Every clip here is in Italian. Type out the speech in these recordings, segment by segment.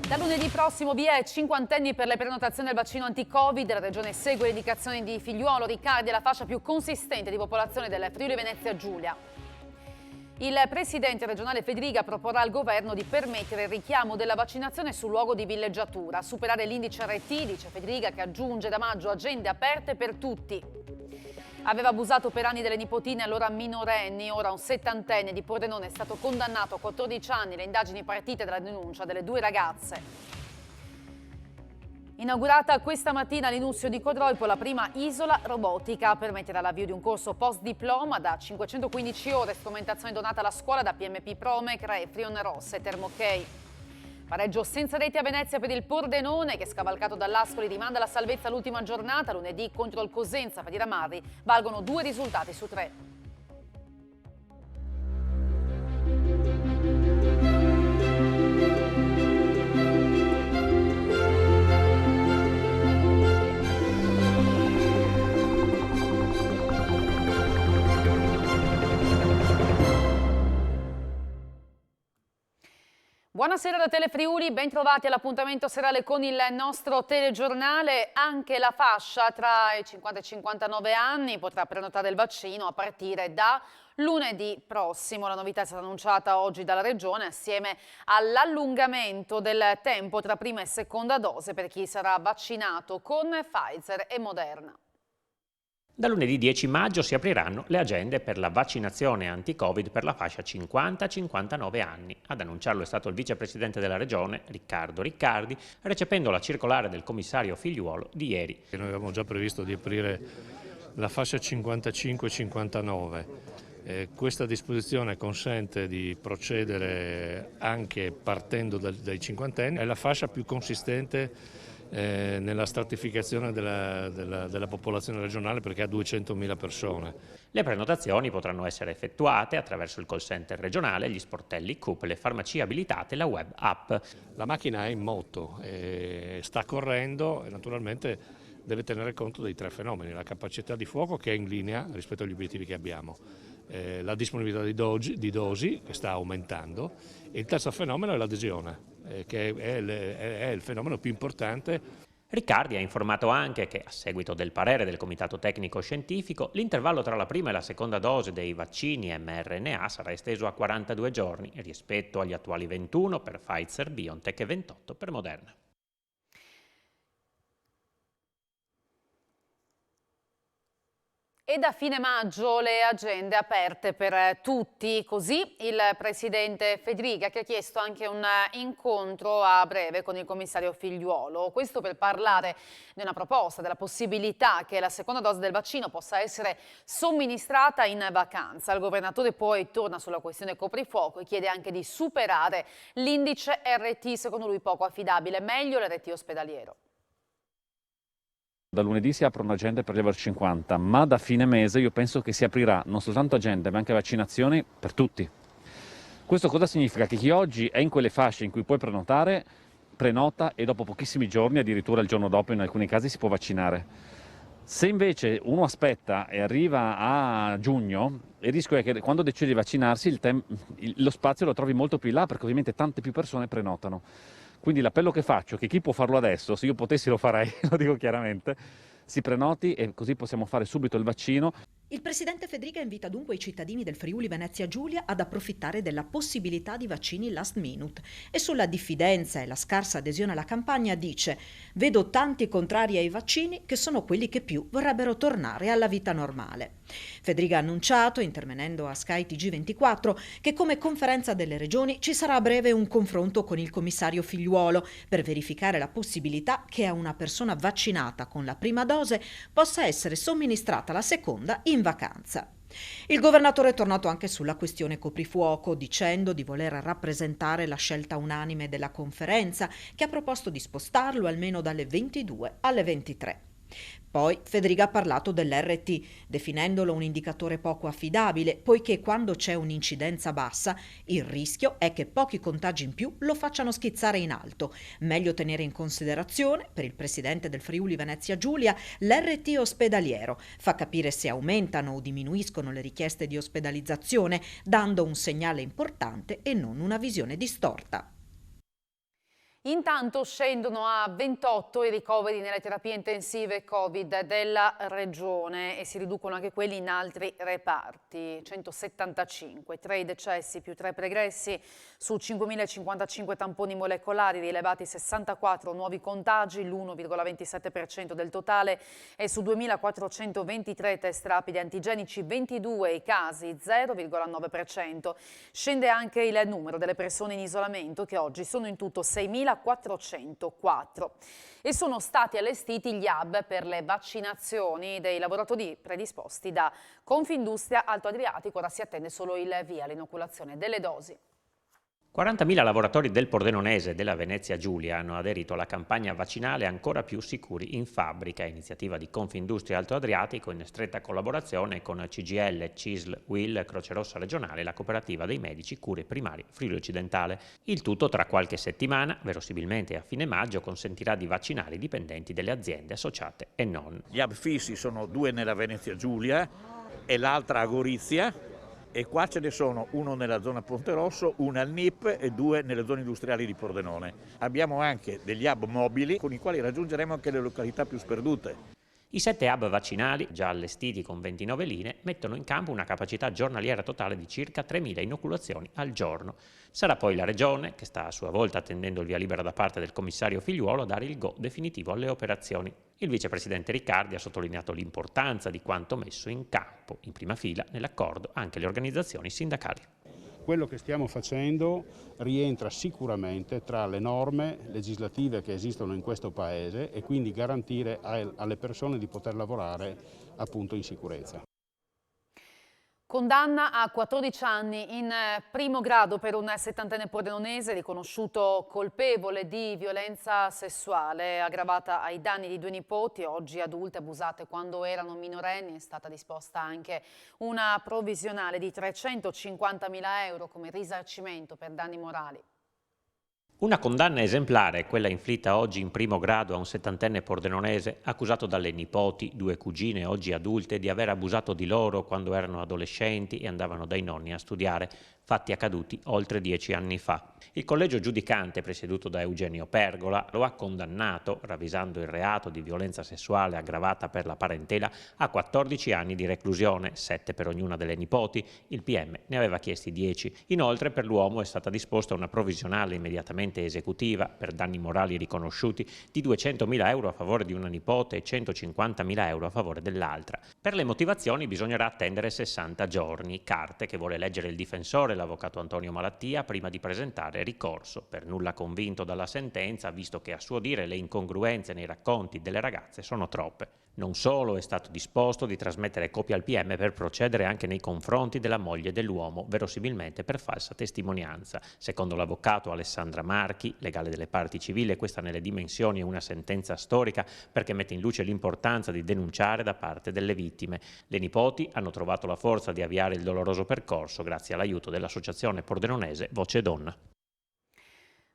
Da lunedì prossimo via ai cinquantenni per le prenotazioni del vaccino anti-Covid. La Regione segue le indicazioni di Figliuolo. Riccardi è la fascia più consistente di popolazione del Friuli Venezia Giulia. Il presidente regionale Fedriga proporrà al governo di permettere il richiamo della vaccinazione sul luogo di villeggiatura, superare l'indice RT, dice Fedriga, che aggiunge da maggio agende aperte per tutti. Aveva abusato per anni delle nipotine allora minorenni, ora un settantenne di Pordenone è stato condannato a 14 anni. Le indagini partite dalla denuncia delle due ragazze. Inaugurata questa mattina all'Inusio di Codroipo la prima isola robotica, permetterà l'avvio di un corso post-diploma da 515 ore, strumentazione donata alla scuola da PMP Promec, Frion Rosse e Termokey. Pareggio senza reti a Venezia per il Pordenone, che scavalcato dall'Ascoli rimanda la salvezza all'ultima giornata. Lunedì contro il Cosenza per i Ramarri valgono 2 risultati su 3. Buonasera da Telefriuli, ben trovati all'appuntamento serale con il nostro telegiornale. Anche la fascia tra i 50 e i 59 anni potrà prenotare il vaccino a partire da lunedì prossimo. La novità è stata annunciata oggi dalla Regione assieme all'allungamento del tempo tra prima e seconda dose per chi sarà vaccinato con Pfizer e Moderna. Da lunedì 10 maggio si apriranno le agende per la vaccinazione anti-Covid per la fascia 50-59 anni. Ad annunciarlo è stato il vicepresidente della Regione, Riccardo Riccardi, recependo la circolare del commissario Figliuolo di ieri. Noi avevamo già previsto di aprire la fascia 55-59. Questa disposizione consente di procedere anche partendo dai cinquantenni. È la fascia più consistente nella stratificazione della popolazione regionale, perché ha 200.000 persone. Le prenotazioni potranno essere effettuate attraverso il call center regionale, gli sportelli CUP, le farmacie abilitate e la web app. La macchina è in moto, sta correndo e naturalmente deve tenere conto dei 3 fenomeni: la capacità di fuoco, che è in linea rispetto agli obiettivi che abbiamo, la disponibilità di dosi, che sta aumentando, e il terzo fenomeno è l'adesione, che è il fenomeno più importante. Riccardi ha informato anche che, a seguito del parere del Comitato Tecnico Scientifico, l'intervallo tra la prima e la seconda dose dei vaccini mRNA sarà esteso a 42 giorni rispetto agli attuali 21 per Pfizer, BioNTech e 28 per Moderna. E da fine maggio le agende aperte per tutti, così il presidente Fedriga, che ha chiesto anche un incontro a breve con il commissario Figliuolo. Questo per parlare di una proposta, della possibilità che la seconda dose del vaccino possa essere somministrata in vacanza. Il governatore poi torna sulla questione coprifuoco e chiede anche di superare l'indice RT, secondo lui poco affidabile, meglio l'RT ospedaliero. Da lunedì si aprono agende per gli over 50, ma da fine mese io penso che si aprirà non soltanto agende ma anche vaccinazioni per tutti. Questo cosa significa? Che chi oggi è in quelle fasce in cui puoi prenotare, prenota e dopo pochissimi giorni, addirittura il giorno dopo in alcuni casi, si può vaccinare. Se invece uno aspetta e arriva a giugno, il rischio è che quando decidi di vaccinarsi lo spazio lo trovi molto più in là, perché ovviamente tante più persone prenotano. Quindi l'appello che faccio è che chi può farlo adesso, se io potessi lo farei, lo dico chiaramente, si prenoti e così possiamo fare subito il vaccino. Il presidente Fedriga invita dunque i cittadini del Friuli Venezia Giulia ad approfittare della possibilità di vaccini last minute e sulla diffidenza e la scarsa adesione alla campagna dice: vedo tanti contrari ai vaccini che sono quelli che più vorrebbero tornare alla vita normale. Fedriga ha annunciato, intervenendo a Sky TG24, che come conferenza delle regioni ci sarà a breve un confronto con il commissario Figliuolo per verificare la possibilità che a una persona vaccinata con la prima dose possa essere somministrata la seconda in vacanza. Il governatore è tornato anche sulla questione coprifuoco, dicendo di voler rappresentare la scelta unanime della conferenza, che ha proposto di spostarlo almeno dalle 22 alle 23. Poi Fedriga ha parlato dell'RT, definendolo un indicatore poco affidabile, poiché quando c'è un'incidenza bassa, il rischio è che pochi contagi in più lo facciano schizzare in alto. Meglio tenere in considerazione, per il presidente del Friuli Venezia Giulia, l'RT ospedaliero. Fa capire se aumentano o diminuiscono le richieste di ospedalizzazione, dando un segnale importante e non una visione distorta. Intanto scendono a 28 i ricoveri nelle terapie intensive Covid della Regione e si riducono anche quelli in altri reparti. 175, 3 i decessi più 3 pregressi su 5.055 tamponi molecolari, rilevati 64 nuovi contagi, l'1,27% del totale, e su 2.423 test rapidi antigenici 22 i casi, 0,9%. Scende anche il numero delle persone in isolamento, che oggi sono in tutto 6.404 e sono stati allestiti gli hub per le vaccinazioni dei lavoratori predisposti da Confindustria Alto Adriatico. Ora si attende solo il via all'inoculazione delle dosi. 40.000 lavoratori del Pordenonese e della Venezia Giulia hanno aderito alla campagna vaccinale Ancora più sicuri in fabbrica, iniziativa di Confindustria Alto Adriatico in stretta collaborazione con CGIL, CISL, UIL, Croce Rossa Regionale e la Cooperativa dei Medici Cure Primarie Friuli Occidentale. Il tutto tra qualche settimana, verosimilmente a fine maggio, consentirà di vaccinare i dipendenti delle aziende associate e non. Gli hub fissi sono 2 nella Venezia Giulia e l'altra a Gorizia. E qua ce ne sono uno nella zona Ponte Rosso, uno al NIP e 2 nelle zone industriali di Pordenone. Abbiamo anche degli hub mobili con i quali raggiungeremo anche le località più sperdute. I 7 hub vaccinali, già allestiti con 29 linee, mettono in campo una capacità giornaliera totale di circa 3.000 inoculazioni al giorno. Sarà poi la Regione, che sta a sua volta attendendo il via libera da parte del commissario Figliuolo, a dare il go definitivo alle operazioni. Il vicepresidente Riccardi ha sottolineato l'importanza di quanto messo in campo, in prima fila, nell'accordo anche le organizzazioni sindacali. Quello che stiamo facendo rientra sicuramente tra le norme legislative che esistono in questo Paese e quindi garantire alle persone di poter lavorare appunto in sicurezza. Condanna a 14 anni in primo grado per un 70enne pordenonese riconosciuto colpevole di violenza sessuale aggravata ai danni di 2 nipoti, oggi adulte, abusate quando erano minorenni. È stata disposta anche una provvisionale di 350.000 euro come risarcimento per danni morali. Una condanna esemplare è quella inflitta oggi in primo grado a un 70enne pordenonese accusato dalle nipoti, 2 cugine oggi adulte, di aver abusato di loro quando erano adolescenti e andavano dai nonni a studiare, fatti accaduti oltre 10 anni fa. Il collegio giudicante, presieduto da Eugenio Pergola, lo ha condannato, ravvisando il reato di violenza sessuale aggravata per la parentela, a 14 anni di reclusione, 7 per ognuna delle nipoti. Il PM ne aveva chiesti 10. Inoltre per l'uomo è stata disposta una provvisionale immediatamente esecutiva per danni morali riconosciuti di 200.000 euro a favore di una nipote e 150.000 euro a favore dell'altra. Per le motivazioni bisognerà attendere 60 giorni, carte che vuole leggere il difensore, l'avvocato Antonio Malattia, prima di presentare ricorso. Per nulla convinto dalla sentenza, visto che a suo dire le incongruenze nei racconti delle ragazze sono troppe. Non solo è stato disposto di trasmettere copia al PM per procedere anche nei confronti della moglie dell'uomo, verosimilmente per falsa testimonianza. Secondo l'avvocato Alessandra Marchi, legale delle parti civili, questa nelle dimensioni è una sentenza storica perché mette in luce l'importanza di denunciare da parte delle vittime. Le nipoti hanno trovato la forza di avviare il doloroso percorso grazie all'aiuto dell'associazione pordenonese Voce Donna.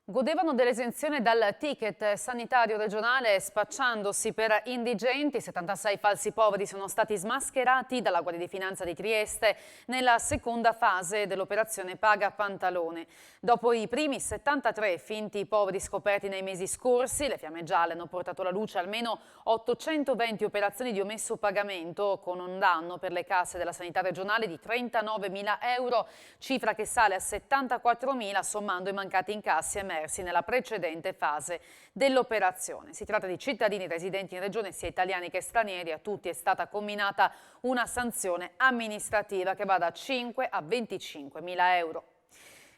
Godevano dell'esenzione dal ticket sanitario regionale spacciandosi per indigenti. 76 falsi poveri sono stati smascherati dalla Guardia di Finanza di Trieste nella seconda fase dell'operazione Paga Pantalone. Dopo i primi 73 finti poveri scoperti nei mesi scorsi, le Fiamme Gialle hanno portato alla luce almeno 820 operazioni di omesso pagamento con un danno per le casse della sanità regionale di 39.000 euro, cifra che sale a 74.000 sommando i mancati incassi emersi nella precedente fase dell'operazione. Si tratta di cittadini residenti in regione, sia italiani che stranieri. A tutti è stata comminata una sanzione amministrativa che va da 5 a 25.000 euro.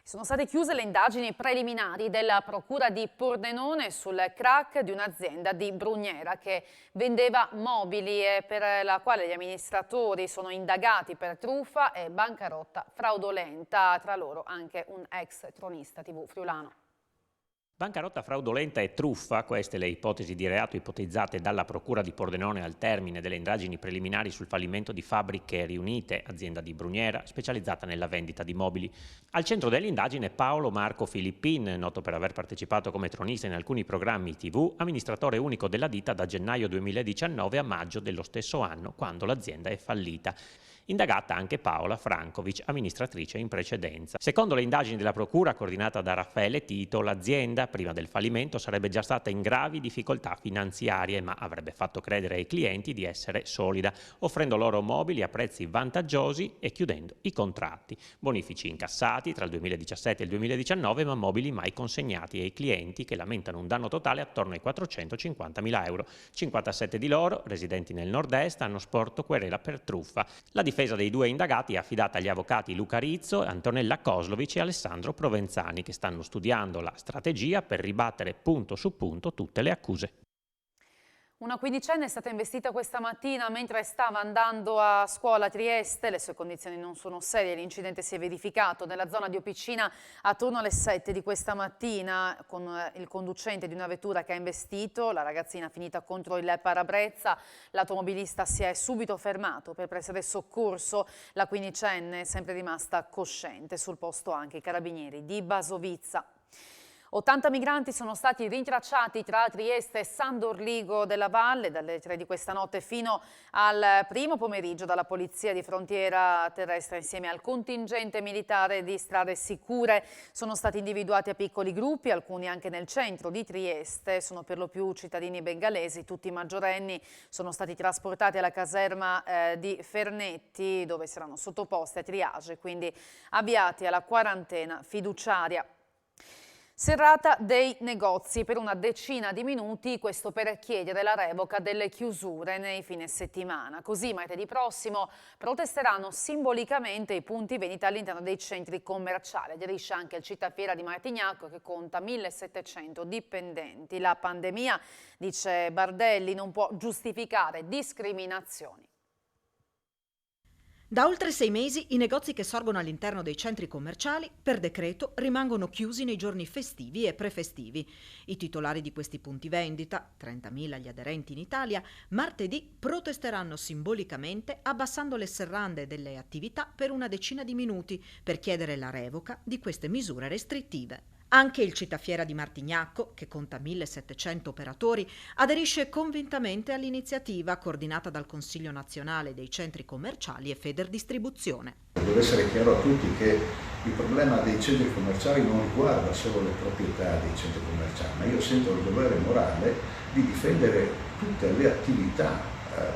Sono state chiuse le indagini preliminari della Procura di Pordenone sul crack di un'azienda di Brugnera che vendeva mobili e per la quale gli amministratori sono indagati per truffa e bancarotta fraudolenta, tra loro anche un ex tronista TV friulano. Bancarotta fraudolenta e truffa, queste le ipotesi di reato ipotizzate dalla Procura di Pordenone al termine delle indagini preliminari sul fallimento di Fabbriche Riunite, azienda di Brugnera, specializzata nella vendita di mobili. Al centro dell'indagine Paolo Marco Filippin, noto per aver partecipato come tronista in alcuni programmi TV, amministratore unico della ditta da gennaio 2019 a maggio dello stesso anno, quando l'azienda è fallita. Indagata anche Paola Frankovic, amministratrice in precedenza. Secondo le indagini della procura coordinata da Raffaele Tito, l'azienda prima del fallimento sarebbe già stata in gravi difficoltà finanziarie, ma avrebbe fatto credere ai clienti di essere solida, offrendo loro mobili a prezzi vantaggiosi e chiudendo i contratti. Bonifici incassati tra il 2017 e il 2019, ma mobili mai consegnati ai clienti, che lamentano un danno totale attorno ai 450.000 euro. 57 di loro, residenti nel nord-est, hanno sporto querela per truffa. La difesa dei due indagati è affidata agli avvocati Luca Rizzo, Antonella Koslovic e Alessandro Provenzani, che stanno studiando la strategia per ribattere punto su punto tutte le accuse. Una quindicenne è stata investita questa mattina mentre stava andando a scuola a Trieste. Le sue condizioni non sono serie. L'incidente si è verificato nella zona di Opicina attorno alle 7 di questa mattina, con il conducente di una vettura che ha investito. La ragazzina finita contro il parabrezza. L'automobilista si è subito fermato per prestare soccorso. La quindicenne è sempre rimasta cosciente. Sul posto anche i carabinieri di Basovizza. 80 migranti sono stati rintracciati tra Trieste e San Dorligo della Valle dalle 3 di questa notte fino al primo pomeriggio dalla Polizia di Frontiera Terrestre insieme al contingente militare di Strade Sicure. Sono stati individuati a piccoli gruppi, alcuni anche nel centro di Trieste, sono per lo più cittadini bengalesi, tutti maggiorenni, sono stati trasportati alla caserma di Fernetti dove saranno sottoposti a triage, quindi avviati alla quarantena fiduciaria. Serrata dei negozi per una decina di minuti, questo per chiedere la revoca delle chiusure nei fine settimana. Così martedì prossimo protesteranno simbolicamente i punti vendita all'interno dei centri commerciali. Aderisce anche il Cittafiera di Martignacco che conta 1.700 dipendenti. La pandemia, dice Bardelli, non può giustificare discriminazioni. Da oltre 6 mesi i negozi che sorgono all'interno dei centri commerciali per decreto rimangono chiusi nei giorni festivi e prefestivi. I titolari di questi punti vendita, 30.000 gli aderenti in Italia, martedì protesteranno simbolicamente abbassando le serrande delle attività per una decina di minuti per chiedere la revoca di queste misure restrittive. Anche il Cittafiera di Martignacco, che conta 1.700 operatori, aderisce convintamente all'iniziativa coordinata dal Consiglio Nazionale dei Centri Commerciali e Federdistribuzione. Deve essere chiaro a tutti che il problema dei centri commerciali non riguarda solo le proprietà dei centri commerciali, ma io sento il dovere morale di difendere tutte le attività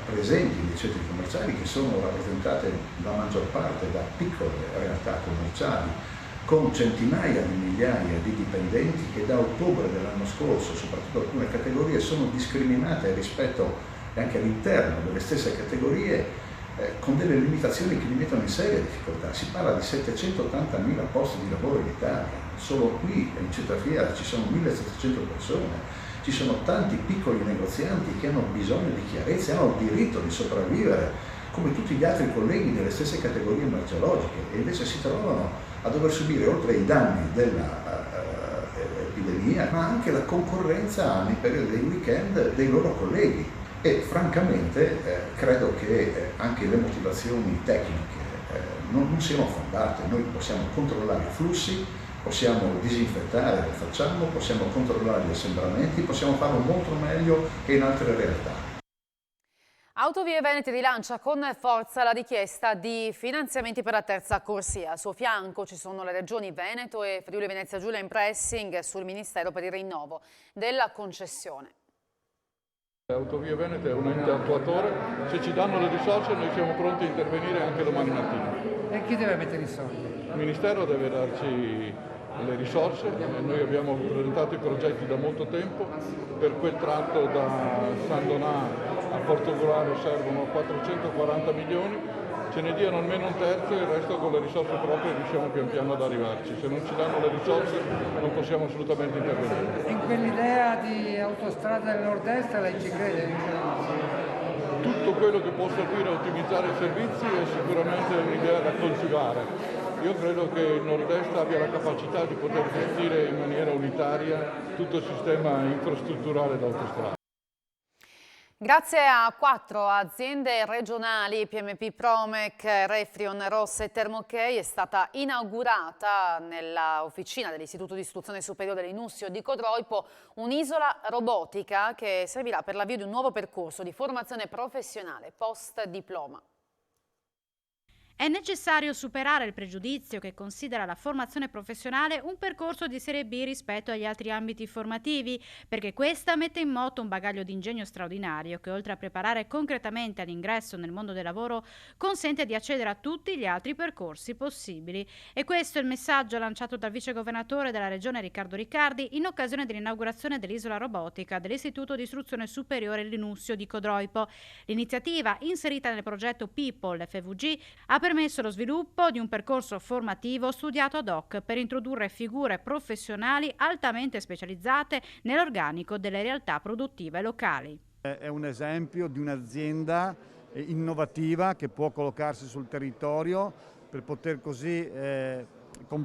presenti nei centri commerciali che sono rappresentate la maggior parte da piccole realtà commerciali con centinaia di migliaia di dipendenti che da ottobre dell'anno scorso, soprattutto alcune categorie, sono discriminate rispetto anche all'interno delle stesse categorie con delle limitazioni che li mettono in seria difficoltà. Si parla di 780.000 posti di lavoro in Italia, solo qui in Cittafiera ci sono 1.700 persone, ci sono tanti piccoli negozianti che hanno bisogno di chiarezza, hanno il diritto di sopravvivere come tutti gli altri colleghi delle stesse categorie merceologiche e invece si trovano a dover subire oltre ai danni dell'epidemia, ma anche la concorrenza nei periodi dei weekend dei loro colleghi. E francamente credo che anche le motivazioni tecniche non siano fondate. Noi possiamo controllare i flussi, possiamo disinfettare, lo facciamo, possiamo controllare gli assembramenti, possiamo farlo molto meglio che in altre realtà. Autovie Venete rilancia con forza la richiesta di finanziamenti per la terza corsia. Al suo fianco ci sono le regioni Veneto e Friuli Venezia Giulia in pressing sul Ministero per il rinnovo della concessione. Autovie Venete è un ente attuatore, se ci danno le risorse noi siamo pronti a intervenire anche domani mattina. E chi deve mettere i soldi? Il Ministero deve darci le risorse, noi abbiamo presentato i progetti da molto tempo, per quel tratto da San Donà a Portogruaro servono 440 milioni, ce ne diano almeno un terzo e il resto con le risorse proprie riusciamo pian piano ad arrivarci. Se non ci danno le risorse non possiamo assolutamente intervenire. In quell'idea di autostrada del nord-est lei ci crede? Tutto quello che può servire a ottimizzare i servizi è sicuramente un'idea da coltivare. Io credo che il nord-est abbia la capacità di poter gestire in maniera unitaria tutto il sistema infrastrutturale d'autostrada. Grazie a 4 aziende regionali, PMP Promec, Refrion, Ross e Thermokey, è stata inaugurata nella officina dell'Istituto di Istruzione Superiore dell'Inussio di Codroipo un'isola robotica che servirà per l'avvio di un nuovo percorso di formazione professionale post-diploma. È necessario superare il pregiudizio che considera la formazione professionale un percorso di serie B rispetto agli altri ambiti formativi, perché questa mette in moto un bagaglio di ingegno straordinario che, oltre a preparare concretamente all'ingresso nel mondo del lavoro, consente di accedere a tutti gli altri percorsi possibili. E questo è il messaggio lanciato dal vicegovernatore della Regione Riccardo Riccardi in occasione dell'inaugurazione dell'isola robotica dell'Istituto di Istruzione Superiore Linussio di Codroipo. L'iniziativa, inserita nel progetto People FVG, ha permesso lo sviluppo di un percorso formativo studiato ad hoc per introdurre figure professionali altamente specializzate nell'organico delle realtà produttive locali. È un esempio di un'azienda innovativa che può collocarsi sul territorio per poter così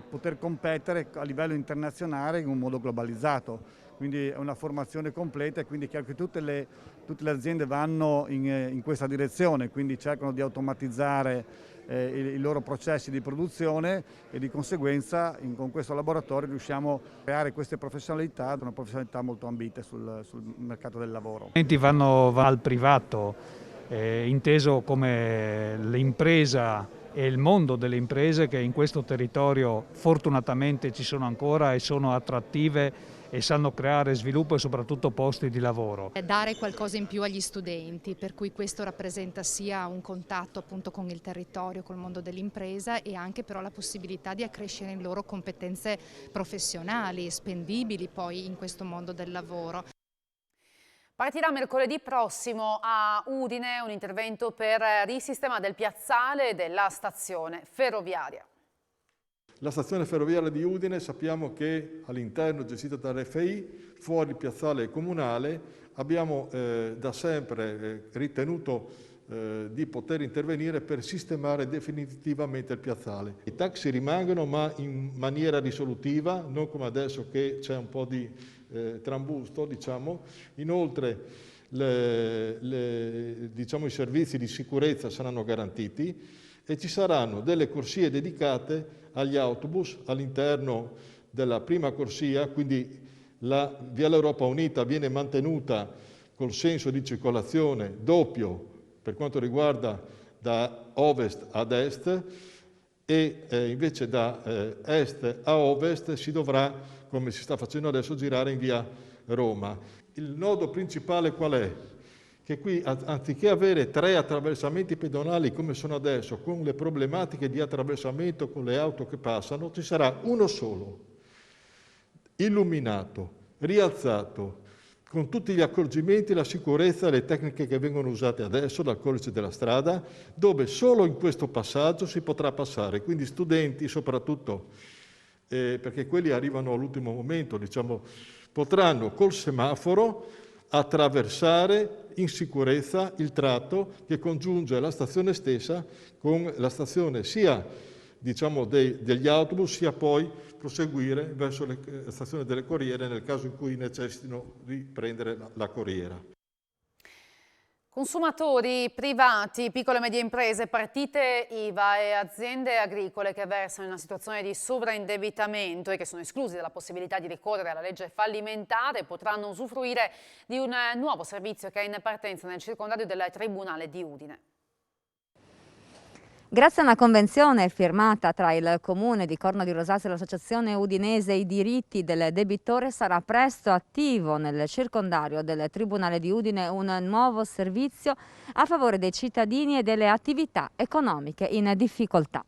poter competere a livello internazionale in un modo globalizzato. Quindi è una formazione completa e quindi è chiaro che tutte le aziende vanno in questa direzione, quindi cercano di automatizzare i loro processi di produzione e di conseguenza con questo laboratorio riusciamo a creare queste professionalità, una professionalità molto ambite sul mercato del lavoro. Vanno al privato, inteso come l'impresa e il mondo delle imprese che in questo territorio fortunatamente ci sono ancora e sono attrattive e sanno creare sviluppo e soprattutto posti di lavoro. Dare qualcosa in più agli studenti, per cui questo rappresenta sia un contatto appunto con il territorio, col mondo dell'impresa e anche però la possibilità di accrescere le loro competenze professionali, spendibili poi in questo mondo del lavoro. Partirà mercoledì prossimo a Udine un intervento per risistemare il piazzale della stazione ferroviaria. La stazione ferroviaria di Udine sappiamo che all'interno gestita dall'RFI, fuori il piazzale comunale, abbiamo da sempre ritenuto di poter intervenire per sistemare definitivamente il piazzale. I taxi rimangono ma in maniera risolutiva, non come adesso che c'è un po' di trambusto, diciamo. Inoltre i servizi di sicurezza saranno garantiti e ci saranno delle corsie dedicate agli autobus all'interno della prima corsia, quindi la Viale Europa Unita viene mantenuta col senso di circolazione doppio per quanto riguarda da ovest ad est e invece da est a ovest si dovrà, come si sta facendo adesso, girare in via Roma. Il nodo principale qual è? Che qui anziché avere 3 attraversamenti pedonali come sono adesso, con le problematiche di attraversamento con le auto che passano, ci sarà uno solo, illuminato, rialzato, con tutti gli accorgimenti, la sicurezza e le tecniche che vengono usate adesso dal codice della strada, dove solo in questo passaggio si potrà passare, quindi studenti soprattutto, perché quelli arrivano all'ultimo momento, diciamo, potranno col semaforo attraversare in sicurezza il tratto che congiunge la stazione stessa con la stazione sia diciamo, degli autobus, sia poi proseguire verso le stazioni delle corriere nel caso in cui necessitino di prendere la corriera. Consumatori privati, piccole e medie imprese, partite IVA e aziende agricole che versano in una situazione di sovraindebitamento e che sono esclusi dalla possibilità di ricorrere alla legge fallimentare potranno usufruire di un nuovo servizio che è in partenza nel circondario del Tribunale di Udine. Grazie a una convenzione firmata tra il Comune di Corno di Rosazio e l'Associazione Udinese I Diritti del Debitore sarà presto attivo nel circondario del Tribunale di Udine un nuovo servizio a favore dei cittadini e delle attività economiche in difficoltà.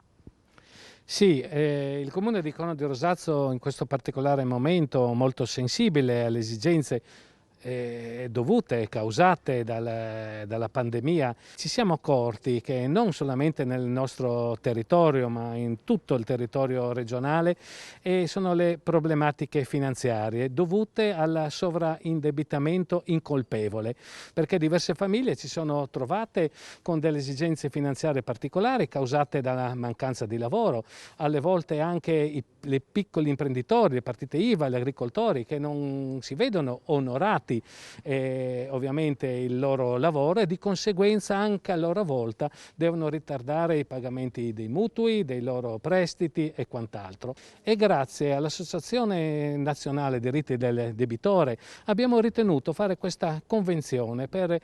Sì, il Comune di Corno di Rosazio in questo particolare momento molto sensibile alle esigenze dovute e causate dalla pandemia, ci siamo accorti che non solamente nel nostro territorio ma in tutto il territorio regionale sono le problematiche finanziarie dovute al sovraindebitamento incolpevole, perché diverse famiglie si sono trovate con delle esigenze finanziarie particolari causate dalla mancanza di lavoro, alle volte anche i piccoli imprenditori, le partite IVA, gli agricoltori che non si vedono onorati avanti ovviamente il loro lavoro e di conseguenza anche a loro volta devono ritardare i pagamenti dei mutui, dei loro prestiti e quant'altro. E grazie all'Associazione Nazionale Diritti del Debitore abbiamo ritenuto fare questa convenzione per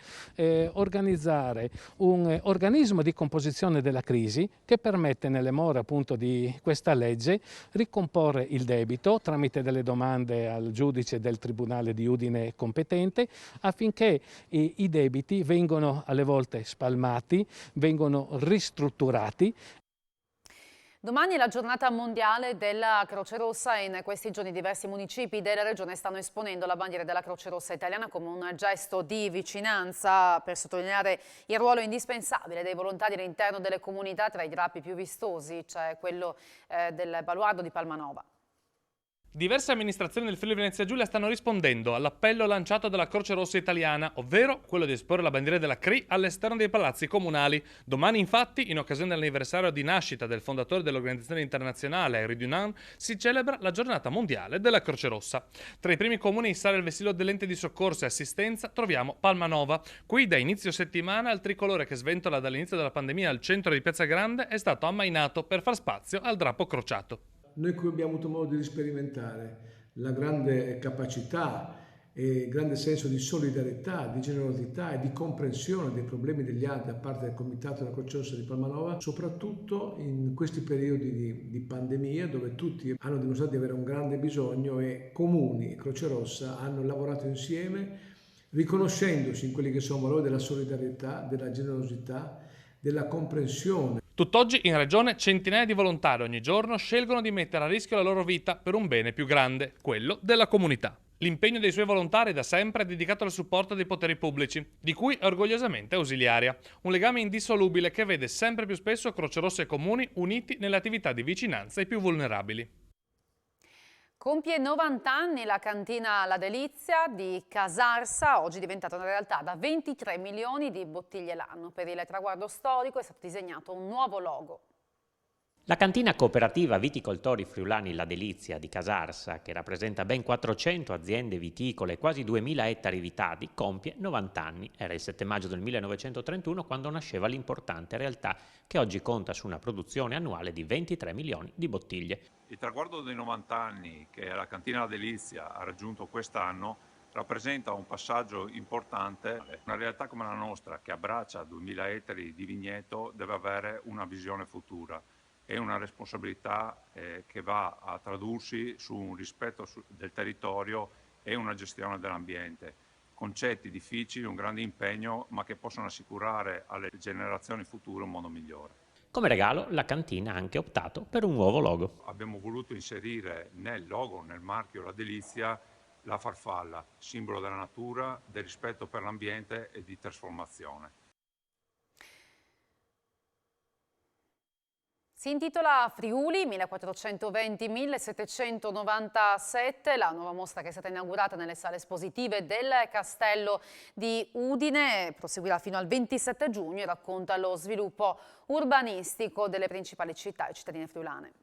organizzare un organismo di composizione della crisi che permette nelle more appunto di questa legge ricomporre il debito tramite delle domande al giudice del Tribunale di Udine competente affinché i debiti vengono alle volte spalmati, vengono ristrutturati. Domani è la giornata mondiale della Croce Rossa e in questi giorni diversi municipi della regione stanno esponendo la bandiera della Croce Rossa italiana come un gesto di vicinanza per sottolineare il ruolo indispensabile dei volontari all'interno delle comunità. Tra i drappi più vistosi c'è quello del baluardo di Palmanova. Diverse amministrazioni del Friuli Venezia Giulia stanno rispondendo all'appello lanciato dalla Croce Rossa italiana, ovvero quello di esporre la bandiera della CRI all'esterno dei palazzi comunali. Domani, infatti, in occasione dell'anniversario di nascita del fondatore dell'organizzazione internazionale Henri Dunant, si celebra la giornata mondiale della Croce Rossa. Tra i primi comuni a issare il vessillo dell'ente di soccorso e assistenza troviamo Palmanova. Qui, da inizio settimana, il tricolore che sventola dall'inizio della pandemia al centro di Piazza Grande è stato ammainato per far spazio al drappo crociato. Noi qui abbiamo avuto modo di sperimentare la grande capacità e il grande senso di solidarietà, di generosità e di comprensione dei problemi degli altri da parte del Comitato della Croce Rossa di Palmanova, soprattutto in questi periodi di pandemia dove tutti hanno dimostrato di avere un grande bisogno e comuni e Croce Rossa hanno lavorato insieme riconoscendosi in quelli che sono valori della solidarietà, della generosità, della comprensione. Tutt'oggi in regione centinaia di volontari ogni giorno scelgono di mettere a rischio la loro vita per un bene più grande, quello della comunità. L'impegno dei suoi volontari da sempre è dedicato al supporto dei poteri pubblici, di cui è orgogliosamente ausiliaria. Un legame indissolubile che vede sempre più spesso Croce Rossa e comuni uniti nelle attività di vicinanza ai più vulnerabili. Compie 90 anni la cantina La Delizia di Casarsa, oggi è diventata una realtà da 23 milioni di bottiglie l'anno. Per il traguardo storico è stato disegnato un nuovo logo. La cantina cooperativa Viticoltori Friulani La Delizia di Casarsa, che rappresenta ben 400 aziende viticole e quasi 2000 ettari vitati, compie 90 anni. Era il 7 maggio del 1931 quando nasceva l'importante realtà che oggi conta su una produzione annuale di 23 milioni di bottiglie. Il traguardo dei 90 anni che la cantina La Delizia ha raggiunto quest'anno rappresenta un passaggio importante. Una realtà come la nostra, che abbraccia 2000 ettari di vigneto, deve avere una visione futura e una responsabilità che va a tradursi su un rispetto del territorio e una gestione dell'ambiente. Concetti difficili, un grande impegno, ma che possono assicurare alle generazioni future un mondo migliore. Come regalo, la cantina ha anche optato per un nuovo logo. Abbiamo voluto inserire nel logo, nel marchio La Delizia, la farfalla, simbolo della natura, del rispetto per l'ambiente e di trasformazione. Si intitola Friuli 1420-1797, la nuova mostra che è stata inaugurata nelle sale espositive del Castello di Udine, proseguirà fino al 27 giugno e racconta lo sviluppo urbanistico delle principali città e cittadine friulane.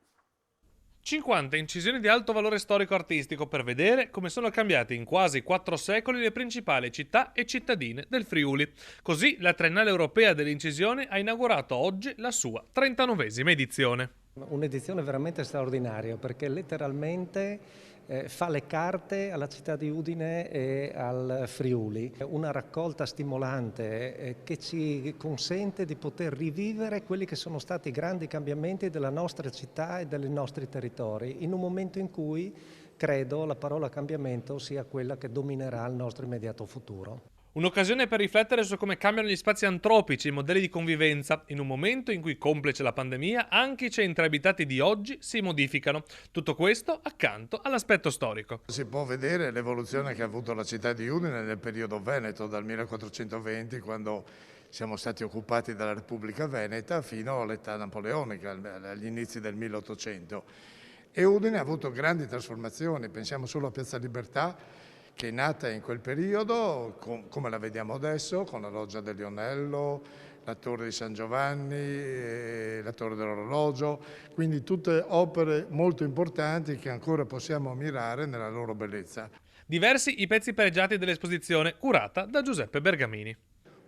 50 incisioni di alto valore storico-artistico per vedere come sono cambiate in quasi 4 secoli le principali città e cittadine del Friuli. Così la Triennale Europea delle Incisioni ha inaugurato oggi la sua 39esima edizione. Un'edizione veramente straordinaria perché letteralmente fa le carte alla città di Udine e al Friuli. Una raccolta stimolante che ci consente di poter rivivere quelli che sono stati i grandi cambiamenti della nostra città e dei nostri territori, in un momento in cui credo la parola cambiamento sia quella che dominerà il nostro immediato futuro. Un'occasione per riflettere su come cambiano gli spazi antropici e i modelli di convivenza, in un momento in cui, complice la pandemia, anche i centri abitati di oggi si modificano. Tutto questo accanto all'aspetto storico. Si può vedere l'evoluzione che ha avuto la città di Udine nel periodo veneto, dal 1420, quando siamo stati occupati dalla Repubblica Veneta, fino all'età napoleonica, agli inizi del 1800. E Udine ha avuto grandi trasformazioni, pensiamo solo a Piazza Libertà, che è nata in quel periodo, come la vediamo adesso, con la loggia del Lionello, la Torre di San Giovanni, la Torre dell'Orologio, quindi tutte opere molto importanti che ancora possiamo ammirare nella loro bellezza. Diversi i pezzi pregiati dell'esposizione curata da Giuseppe Bergamini.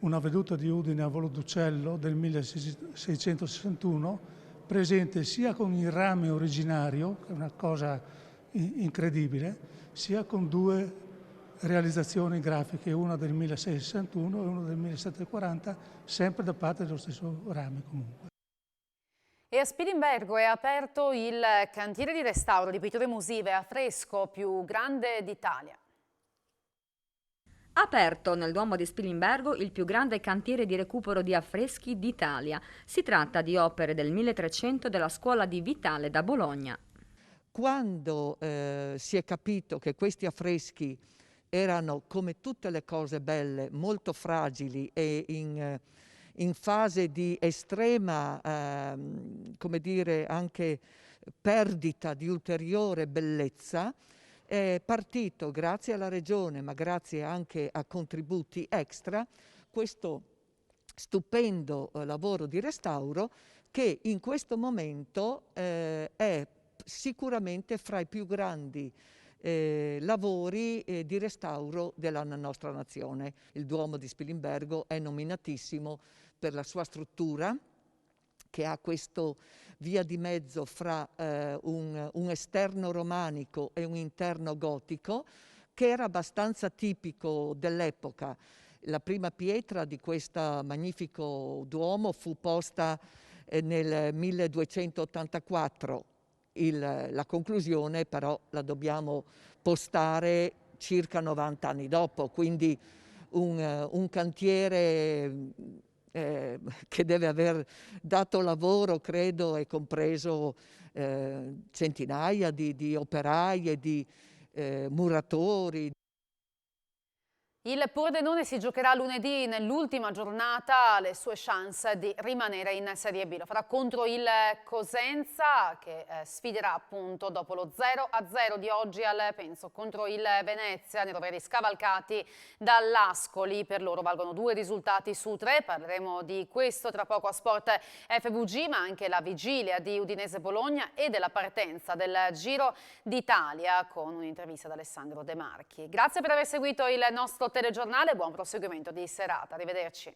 Una veduta di Udine a Volo d'Uccello del 1661, presente sia con il rame originario, che è una cosa incredibile, sia con due realizzazioni grafiche, una del 1661 e una del 1740, sempre da parte dello stesso rame comunque. E a Spilimbergo è aperto il cantiere di restauro di pitture musive a fresco più grande d'Italia. Aperto nel Duomo di Spilimbergo il più grande cantiere di recupero di affreschi d'Italia. Si tratta di opere del 1300 della scuola di Vitale da Bologna. Quando si è capito che questi affreschi erano, come tutte le cose belle, molto fragili e in fase di estrema, come dire, anche perdita di ulteriore bellezza, è partito, grazie alla Regione, ma grazie anche a contributi extra, questo stupendo lavoro di restauro che in questo momento è sicuramente fra i più grandi lavori di restauro della nostra nazione. Il Duomo di Spilimbergo è nominatissimo per la sua struttura, che ha questo via di mezzo fra un esterno romanico e un interno gotico, che era abbastanza tipico dell'epoca. La prima pietra di questo magnifico Duomo fu posta nel 1284. La conclusione però la dobbiamo postare circa 90 anni dopo, quindi un cantiere che deve aver dato lavoro, credo, e compreso centinaia di operai e di muratori. Il Pordenone si giocherà lunedì nell'ultima giornata le sue chance di rimanere in Serie B. Lo farà contro il Cosenza, che sfiderà appunto dopo lo 0-0 di oggi al Penso contro il Venezia, neroveri scavalcati dall'Ascoli. Per loro valgono 2 risultati su 3. Parleremo di questo tra poco a Sport FVG, ma anche la vigilia di Udinese-Bologna e della partenza del Giro d'Italia con un'intervista ad Alessandro De Marchi. Grazie per aver seguito il nostro telegiornale, buon proseguimento di serata, arrivederci.